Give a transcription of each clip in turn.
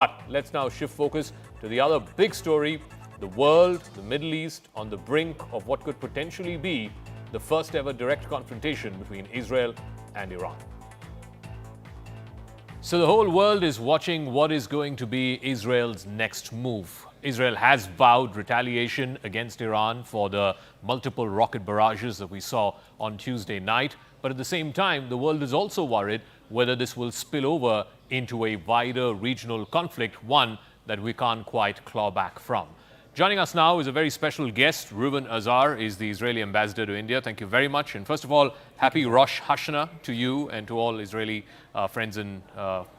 But let's now shift focus to the other big story, the world, the Middle East, on the brink of what could potentially be the first ever direct confrontation between Israel and Iran. So the whole world is watching what is going to be Israel's next move. Israel has vowed retaliation against Iran for the multiple rocket barrages that we saw on Tuesday night. But at the same time, the world is also worried whether this will spill over into a wider regional conflict, one that we can't quite claw back from. Joining us now is a very special guest. Reuven Azar is the Israeli ambassador to India. Thank you very much. And first of all, happy Rosh Hashanah to you and to all Israeli friends and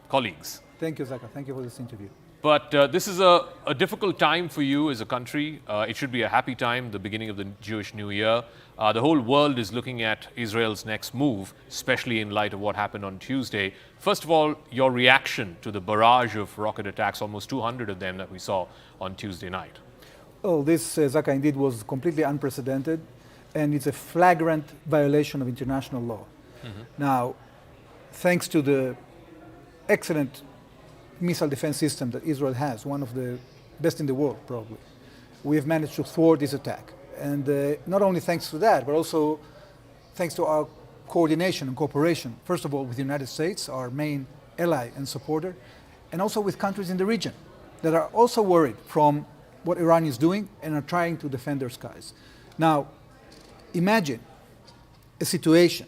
colleagues. Thank you, Zakka. Thank you for this interview. But this is a difficult time for you as a country. It should be a happy time, the beginning of the Jewish New Year. The whole world is looking at Israel's next move, especially in light of what happened on Tuesday. First of all, your reaction to the barrage of rocket attacks, almost 200 of them that we saw on Tuesday night. Oh, this, Zakka, indeed was completely unprecedented, and it's a flagrant violation of international law. Now, thanks to the excellent missile defense system that Israel has, one of the best in the world probably, we have managed to thwart this attack. And not only thanks to that, but also thanks to our coordination and cooperation, first of all with the United States, our main ally and supporter, and also with countries in the region that are also worried from what Iran is doing and are trying to defend their skies. Now, imagine a situation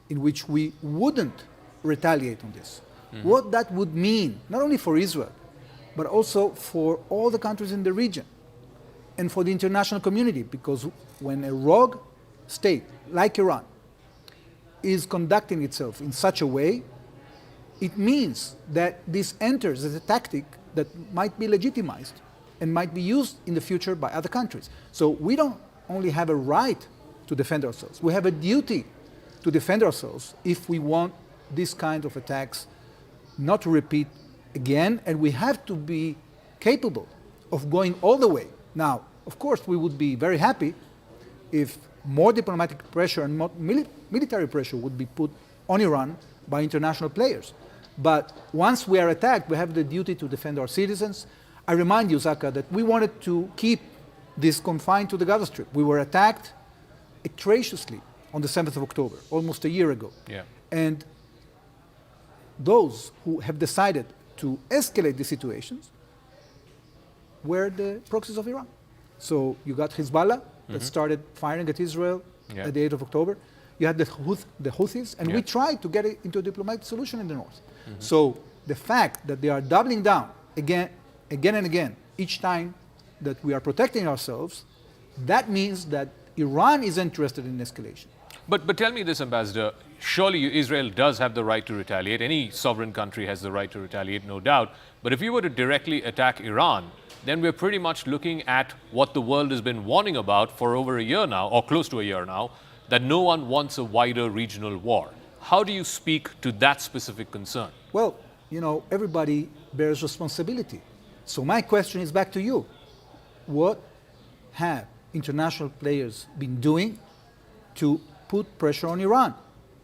in which we wouldn't retaliate on this. What that would mean, not only for Israel, but also for all the countries in the region and for the international community, because when a rogue state like Iran is conducting itself in such a way, it means that this enters as a tactic that might be legitimized and might be used in the future by other countries. So we don't only have a right to defend ourselves, we have a duty to defend ourselves if we want this kind of attacks not to repeat again, and we have to be capable of going all the way. Now, of course, we would be very happy if more diplomatic pressure and more military pressure would be put on Iran by international players. But once we are attacked, we have the duty to defend our citizens. I remind you, Zakka, that we wanted to keep this confined to the Gaza Strip. We were attacked atrociously on the 7th of October, almost a year ago. Yeah. And those who have decided to escalate the situations were the proxies of Iran. So you got Hezbollah that started firing at Israel at the 8th of October. You had the Houthis, and we tried to get it into a diplomatic solution in the north. So the fact that they are doubling down again and again, each time that we are protecting ourselves, that means that Iran is interested in escalation. But tell me this, Ambassador, surely Israel does have the right to retaliate. Any sovereign country has the right to retaliate, no doubt. But if you were to directly attack Iran, then we're pretty much looking at what the world has been warning about for over a year now, or close to a year now, that no one wants a wider regional war. How do you speak to that specific concern? Well, you know, everybody bears responsibility. So my question is back to you. What have international players been doing to put pressure on Iran?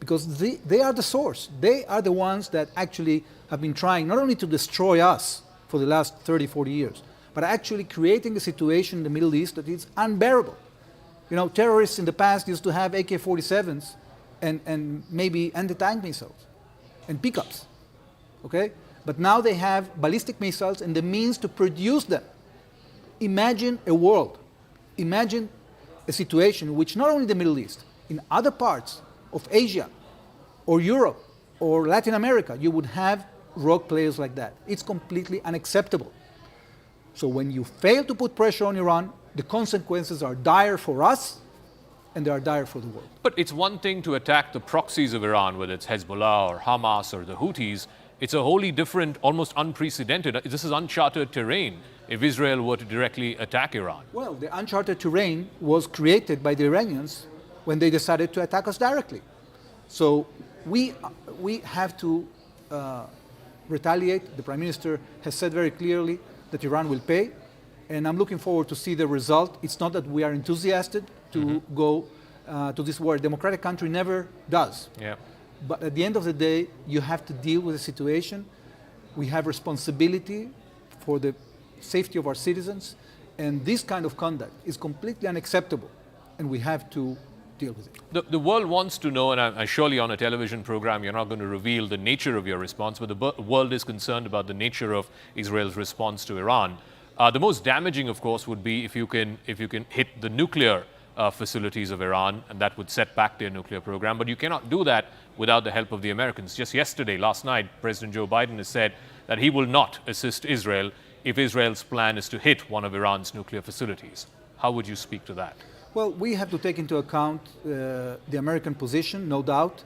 Because they are the source. They are the ones that actually have been trying not only to destroy us for the last 30, 40 years, but actually creating a situation in the Middle East that is unbearable. You know, terrorists in the past used to have AK-47s and maybe anti-tank missiles and pickups, okay? But now they have ballistic missiles and the means to produce them. Imagine a world, imagine a situation in which not only the Middle East, in other parts of Asia or Europe or Latin America, you would have rogue players like that. It's completely unacceptable. So when you fail to put pressure on Iran, the consequences are dire for us and they are dire for the world. But it's one thing to attack the proxies of Iran, whether it's Hezbollah or Hamas or the Houthis. It's a wholly different, almost unprecedented, this is uncharted terrain if Israel were to directly attack Iran. Well, the uncharted terrain was created by the Iranians when they decided to attack us directly. So we have to retaliate. The Prime Minister has said very clearly that Iran will pay, and I'm looking forward to see the result. It's not that we are enthusiastic to go to this war. A democratic country never does. Yeah. But at the end of the day, you have to deal with the situation. We have responsibility for the safety of our citizens, and this kind of conduct is completely unacceptable, and we have to deal with it. The world wants to know, and I surely on a television program you're not going to reveal the nature of your response, but the world is concerned about the nature of Israel's response to Iran. The most damaging, of course, would be if you can hit the nuclear facilities of Iran, and that would set back their nuclear program. But you cannot do that without the help of the Americans. Just yesterday, last night, President Joe Biden has said that he will not assist Israel if Israel's plan is to hit one of Iran's nuclear facilities. How would you speak to that? Well, we have to take into account the American position, no doubt,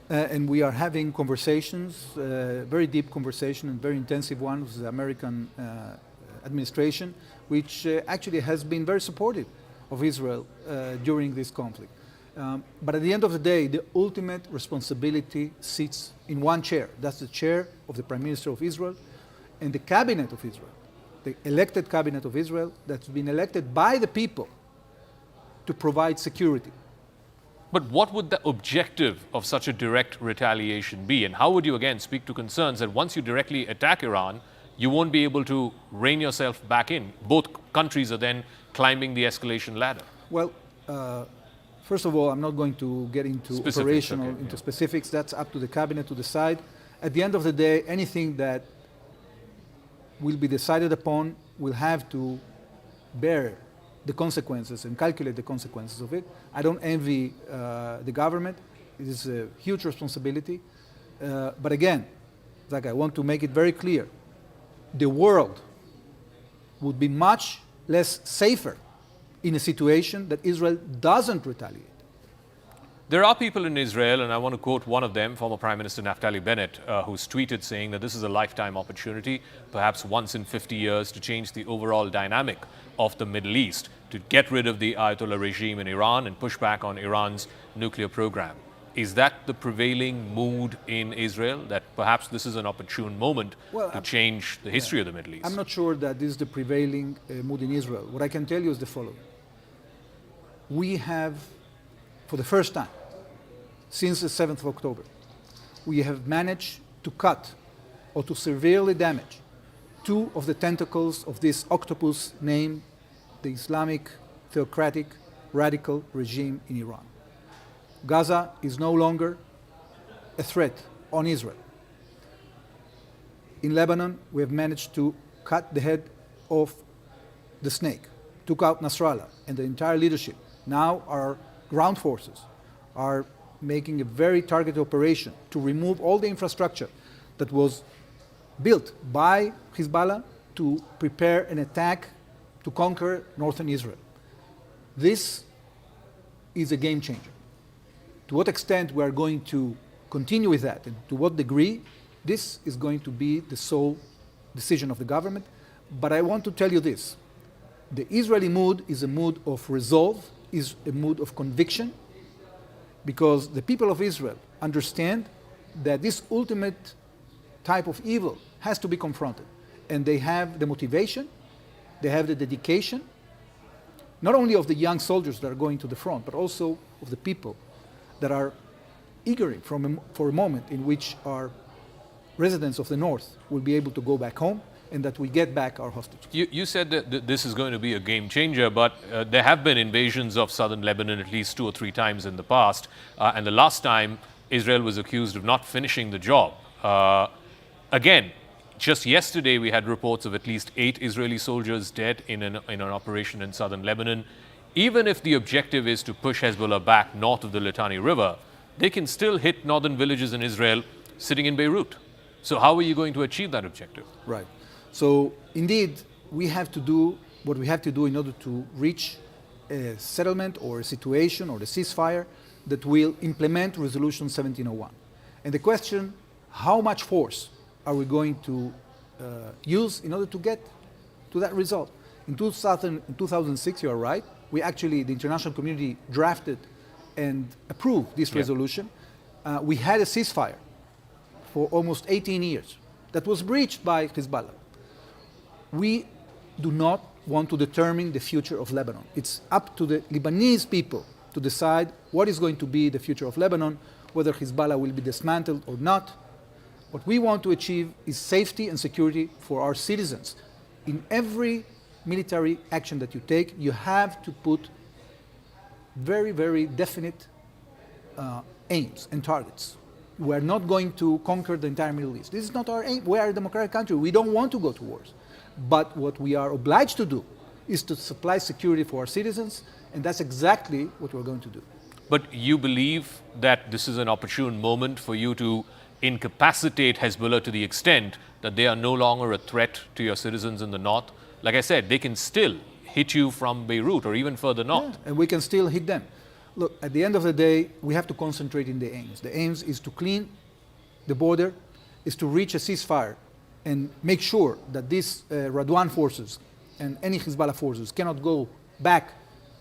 and we are having conversations, very deep conversation and very intensive ones with the American administration, which actually has been very supportive of Israel during this conflict. But at the end of the day, the ultimate responsibility sits in one chair. That's the chair of the Prime Minister of Israel and the cabinet of Israel, the elected cabinet of Israel that's been elected by the people to provide security. But what would the objective of such a direct retaliation be? And how would you again speak to concerns that once you directly attack Iran, you won't be able to rein yourself back in? Both countries are then climbing the escalation ladder. Well, first of all, I'm not going to get into specifics. That's up to the cabinet to decide. At the end of the day, anything that will be decided upon will have to bear the consequences and calculate the consequences of it. I don't envy the government. It is a huge responsibility. But again, Zakka, I want to make it very clear. The world would be much less safer in a situation that Israel doesn't retaliate. There are people in Israel, and I want to quote one of them, former Prime Minister Naftali Bennett, who's tweeted saying that this is a lifetime opportunity, perhaps once in 50 years, to change the overall dynamic of the Middle East, to get rid of the Ayatollah regime in Iran and push back on Iran's nuclear program. Is that the prevailing mood in Israel, that perhaps this is an opportune moment to change the history of the Middle East? I'm not sure that this is the prevailing mood in Israel. What I can tell you is the following. We have, for the first time, since the 7th of October, we have managed to cut or to severely damage two of the tentacles of this octopus named the Islamic theocratic radical regime in Iran. Gaza is no longer a threat on Israel. In Lebanon, we have managed to cut the head of the snake, took out Nasrallah and the entire leadership. Now our ground forces are making a very targeted operation to remove all the infrastructure that was built by Hezbollah to prepare an attack to conquer northern Israel. This is a game changer. To what extent we are going to continue with that and to what degree, this is going to be the sole decision of the government. But I want to tell you this. The Israeli mood is a mood of resolve, is a mood of conviction, because the people of Israel understand that this ultimate type of evil has to be confronted. And they have the motivation, they have the dedication, not only of the young soldiers that are going to the front, but also of the people that are eager for a moment in which our residents of the north will be able to go back home and that we get back our hostages. You said that this is going to be a game changer, but there have been invasions of southern Lebanon at least 2 or 3 times in the past, and the last time Israel was accused of not finishing the job. Again, just yesterday we had reports of at least 8 Israeli soldiers dead in an operation in southern Lebanon. Even if the objective is to push Hezbollah back north of the Litani River, they can still hit northern villages in Israel sitting in Beirut. So how are you going to achieve that objective? Right. So indeed, we have to do what we have to do in order to reach a settlement or a situation or a ceasefire that will implement Resolution 1701. And the question, how much force are we going to use in order to get to that result? In 2006, you are right, the international community drafted and approved this resolution. We had a ceasefire for almost 18 years that was breached by Hezbollah. We do not want to determine the future of Lebanon. It's up to the Lebanese people to decide what is going to be the future of Lebanon, whether Hezbollah will be dismantled or not. What we want to achieve is safety and security for our citizens. in every military action that you take, you have to put very, very definite aims and targets. We are not going to conquer the entire Middle East. This is not our aim. We are a democratic country. We don't want to go to wars. But what we are obliged to do is to supply security for our citizens, and that's exactly what we're going to do. But you believe that this is an opportune moment for you to incapacitate Hezbollah to the extent that they are no longer a threat to your citizens in the north? Like I said, they can still hit you from Beirut or even further north. Yeah, and we can still hit them. Look, at the end of the day, we have to concentrate in the aims. The aims is to clean the border, is to reach a ceasefire and make sure that these Radwan forces and any Hezbollah forces cannot go back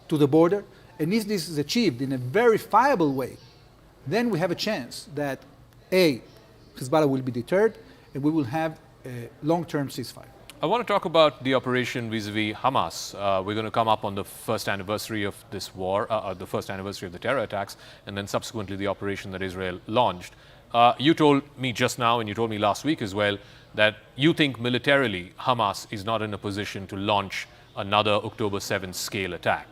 to the border. And if this is achieved in a verifiable way, then we have a chance that A, Hezbollah will be deterred, and we will have a long-term ceasefire. I want to talk about the operation vis-a-vis Hamas. We're going to come up on the first anniversary of this war, the first anniversary of the terror attacks, and then subsequently the operation that Israel launched. You told me just now, and you told me last week as well, that you think militarily Hamas is not in a position to launch another October 7th scale attack.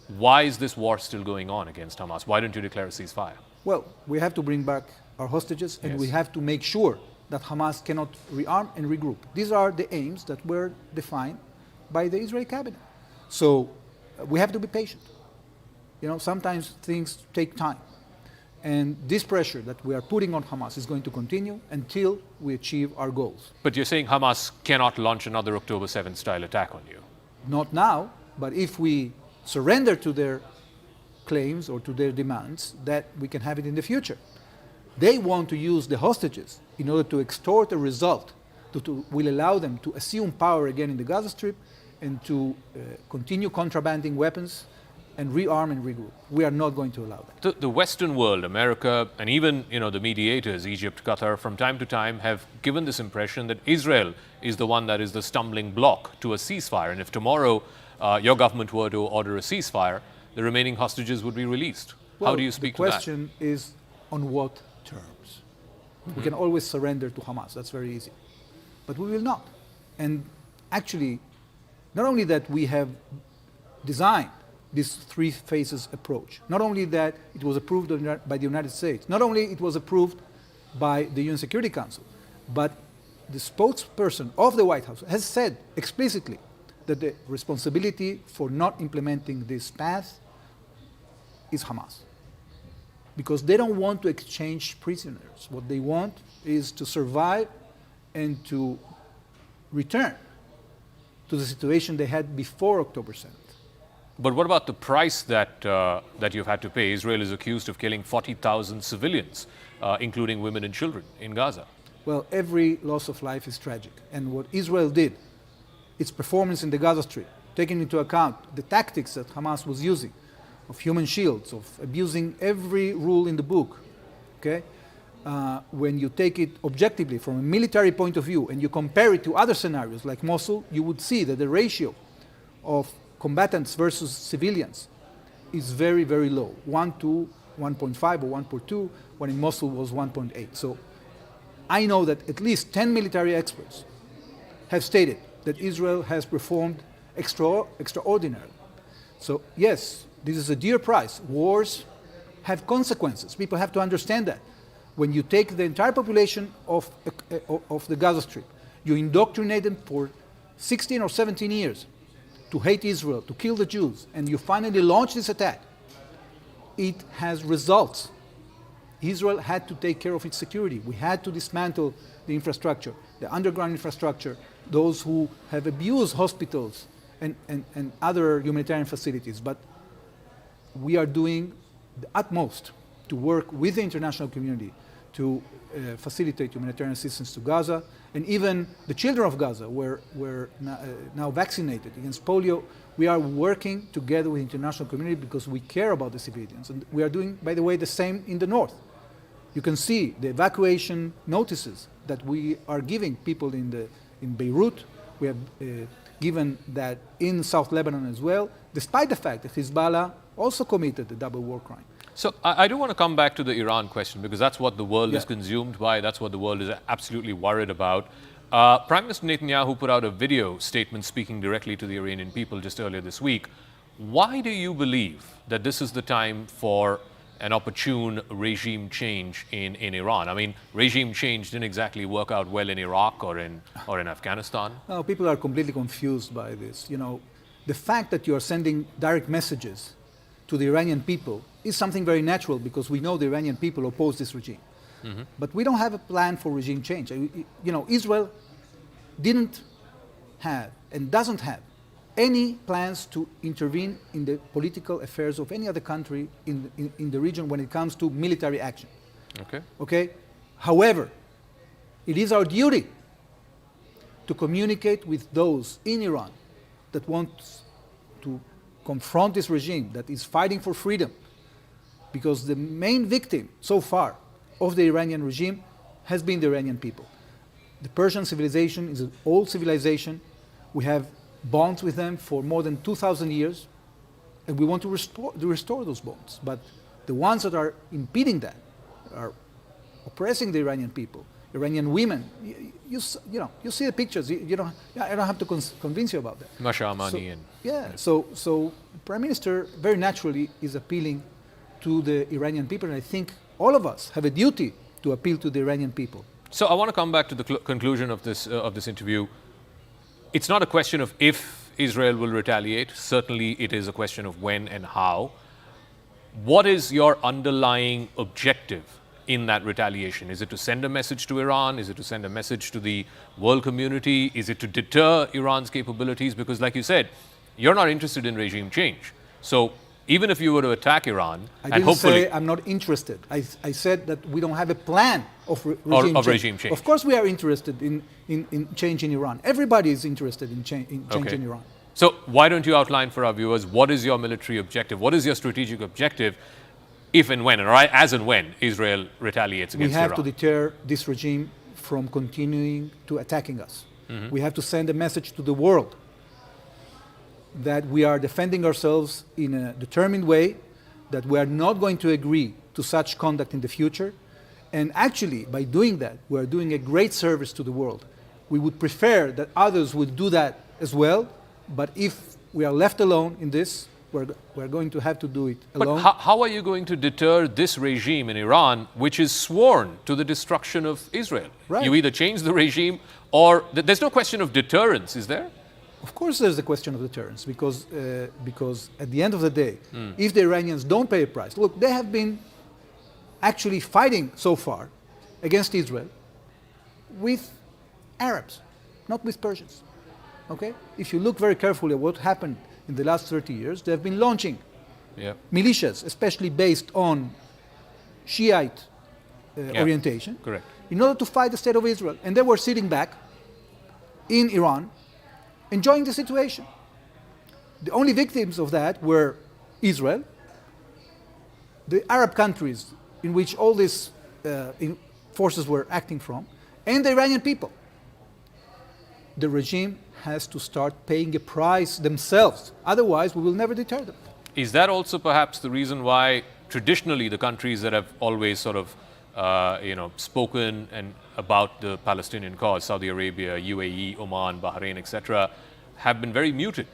Why is this war still going on against Hamas? Why don't you declare a ceasefire? Well, we have to bring back our hostages, and we have to make sure that Hamas cannot rearm and regroup. These are the aims that were defined by the Israeli cabinet. So we have to be patient. You know, sometimes things take time. And this pressure that we are putting on Hamas is going to continue until we achieve our goals. But you're saying Hamas cannot launch another October 7th style attack on you? Not now, but if we surrender to their claims or to their demands, that we can have it in the future. They want to use the hostages in order to extort a result that will allow them to assume power again in the Gaza Strip and to continue contrabanding weapons and rearm and regroup. We are not going to allow that. The Western world, America, and even the mediators, Egypt, Qatar, from time to time have given this impression that Israel is the one that is the stumbling block to a ceasefire. And if tomorrow your government were to order a ceasefire, the remaining hostages would be released. Well, how do you speak to that? The question is on what terms? We can always surrender to Hamas. That's very easy. But we will not. And actually, not only that we have designed this three phases approach, not only that it was approved by the United States, not only it was approved by the UN Security Council, but the spokesperson of the White House has said explicitly that the responsibility for not implementing this path is Hamas. Because they don't want to exchange prisoners. What they want is to survive and to return to the situation they had before October 7th. But what about the price that you've had to pay? Israel is accused of killing 40,000 civilians, including women and children, in Gaza. Well, every loss of life is tragic. And what Israel did, its performance in the Gaza Strip, taking into account the tactics that Hamas was using, of human shields, of abusing every rule in the book, okay? When you take it objectively from a military point of view and you compare it to other scenarios like Mosul, you would see that the ratio of combatants versus civilians is very, very low. 1 to 1.5 or 1.2, when in Mosul was 1.8. So I know that at least 10 military experts have stated that Israel has performed extraordinarily. So yes, this is a dear price. Wars have consequences. People have to understand that. When you take the entire population of the Gaza Strip, you indoctrinate them for 16 or 17 years to hate Israel, to kill the Jews, and you finally launch this attack, it has results. Israel had to take care of its security. We had to dismantle the infrastructure, the underground infrastructure, those who have abused hospitals and other humanitarian facilities. But we are doing the utmost to work with the international community to facilitate humanitarian assistance to Gaza. And even the children of Gaza were now vaccinated against polio. We are working together with the international community because we care about the civilians. And we are doing, by the way, the same in the north. You can see the evacuation notices that we are giving people in Beirut. We have given that in South Lebanon as well, despite the fact that Hezbollah also committed a double war crime. So I do want to come back to the Iran question because that's what the world is consumed by. That's what the world is absolutely worried about. Prime Minister Netanyahu put out a video statement speaking directly to the Iranian people just earlier this week. Why do you believe that this is the time for an opportune regime change in Iran? I mean, regime change didn't exactly work out well in Iraq or in Afghanistan. No, people are completely confused by this. The fact that you are sending direct messages to the Iranian people is something very natural because we know the Iranian people oppose this regime. Mm-hmm. But we don't have a plan for regime change. Israel didn't have and doesn't have any plans to intervene in the political affairs of any other country in the region when it comes to military action. Okay? However, it is our duty to communicate with those in Iran that want to confront this regime that is fighting for freedom, because the main victim so far of the Iranian regime has been the Iranian people. The Persian civilization is an old civilization. We have bonds with them for more than 2,000 years, and we want to restore those bonds. But the ones that are impeding that are oppressing the Iranian people, Iranian women. You see the pictures. I don't have to convince you about that. Masha Amani. So the Prime Minister very naturally is appealing to the Iranian people, and I think all of us have a duty to appeal to the Iranian people. So I want to come back to the conclusion of this interview. It's not a question of if Israel will retaliate. Certainly it is a question of when and how. What is your underlying objective in that retaliation? Is it to send a message to Iran? Is it to send a message to the world community? Is it to deter Iran's capabilities? Because like you said, you're not interested in regime change. So even if you were to attack Iran, I didn't say I'm not interested. I said that we don't have a plan of regime change. Of course we are interested in change in Iran. Everybody is interested in change in Iran. So why don't you outline for our viewers, what is your military objective? What is your strategic objective if and when, or as and when, Israel retaliates against Iran? We have to deter this regime from continuing to attacking us. Mm-hmm. We have to send a message to the world that we are defending ourselves in a determined way, that we are not going to agree to such conduct in the future. And actually, by doing that, we are doing a great service to the world. We would prefer that others would do that as well, but if we are left alone in this, we're going to have to do it alone. But how are you going to deter this regime in Iran, which is sworn to the destruction of Israel? Right. You either change the regime or there's no question of deterrence, is there? Of course there's a question of deterrence, because at the end of the day, if the Iranians don't pay a price, look, they have been actually fighting so far against Israel with Arabs, not with Persians. Okay? If you look very carefully at what happened in the last 30 years, they have been launching militias, especially based on Shiite orientation, correct, in order to fight the state of Israel. And they were sitting back in Iran, enjoying the situation. The only victims of that were Israel, the Arab countries in which all these forces were acting from, and the Iranian people. The regime has to start paying a price themselves. Otherwise, we will never deter them. Is that also perhaps the reason why traditionally the countries that have always sort of spoken about the Palestinian cause, Saudi Arabia, UAE, Oman, Bahrain, etc., have been very muted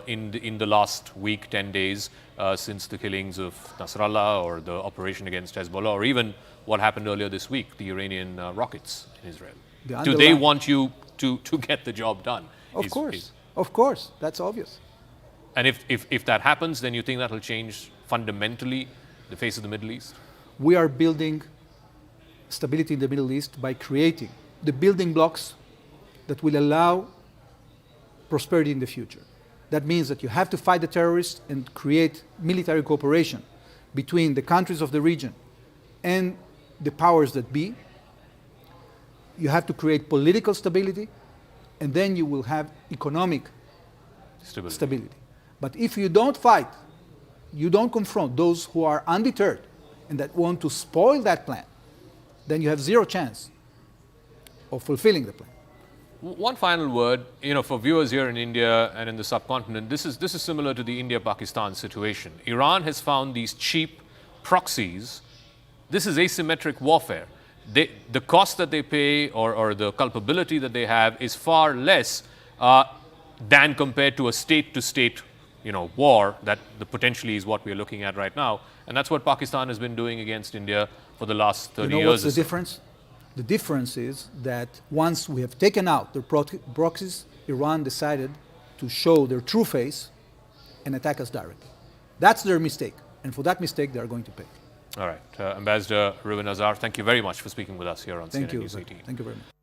in the last week, 10 days, since the killings of Nasrallah or the operation against Hezbollah, or even what happened earlier this week, the Iranian rockets in Israel? Do they want you to get the job done? Of course, that's obvious. And if that happens, then you think that will change fundamentally the face of the Middle East? We are building stability in the Middle East by creating the building blocks that will allow prosperity in the future. That means that you have to fight the terrorists and create military cooperation between the countries of the region and the powers that be. You have to create political stability, and then you will have economic stability. But if you don't fight, you don't confront those who are undeterred and that want to spoil that plan, then you have zero chance of fulfilling the plan. One final word, for viewers here in India and in the subcontinent, this is similar to the India-Pakistan situation. Iran has found these cheap proxies. This is asymmetric warfare. the cost that they pay or the culpability that they have is far less than compared to a state-to-state war that potentially is what we're looking at right now. And that's what Pakistan has been doing against India for the last 30 years. What's the difference? The difference is that once we have taken out their proxies, Iran decided to show their true face and attack us directly. That's their mistake. And for that mistake, they are going to pay. All right. Ambassador Reuven Azar, thank you very much for speaking with us here on CNN News 18. Thank you very much.